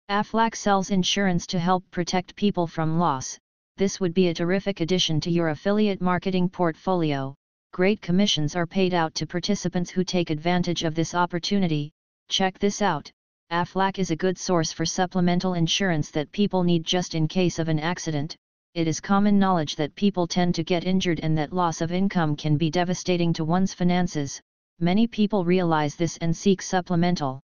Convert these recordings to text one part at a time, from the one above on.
Aflac sells insurance to help protect people from loss. This would be a terrific addition to your affiliate marketing portfolio. Great commissions are paid out to participants who take advantage of this opportunity. Check this out. Aflac is a good source for supplemental insurance that people need just in case of an accident. It is common knowledge that people tend to get injured and that loss of income can be devastating to one's finances. Many people realize this and seek supplemental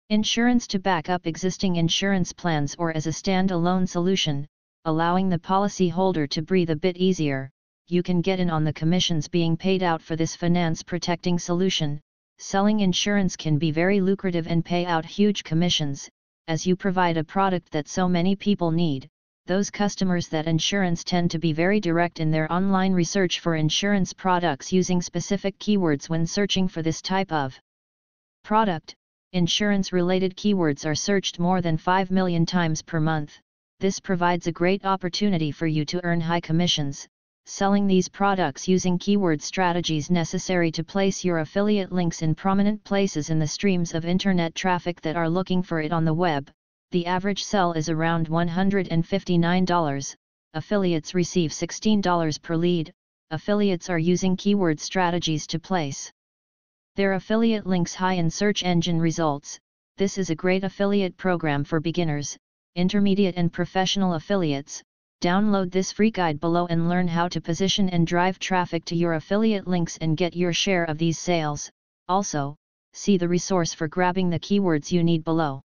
insurance to back up existing insurance plans or as a stand-alone solution, allowing the policyholder to breathe a bit easier. You can get in on the commissions being paid out for this finance-protecting solution. Selling insurance can be very lucrative and pay out huge commissions, as you provide a product that so many people need. Those customers that insurance tend to be very direct in their online research for insurance products using specific keywords when searching for this type of product. Insurance-related keywords are searched more than 5 million times per month. This provides a great opportunity for you to earn high commissions. Selling these products using keyword strategies necessary to place your affiliate links in prominent places in the streams of internet traffic that are looking for it on the web. The average sell is around $159. Affiliates receive $16 per lead. Affiliates are using keyword strategies to place their affiliate links high in search engine results. This is a great affiliate program for beginners, intermediate and professional affiliates. Download this free guide below and learn how to position and drive traffic to your affiliate links and get your share of these sales. Also, see the resource for grabbing the keywords you need below.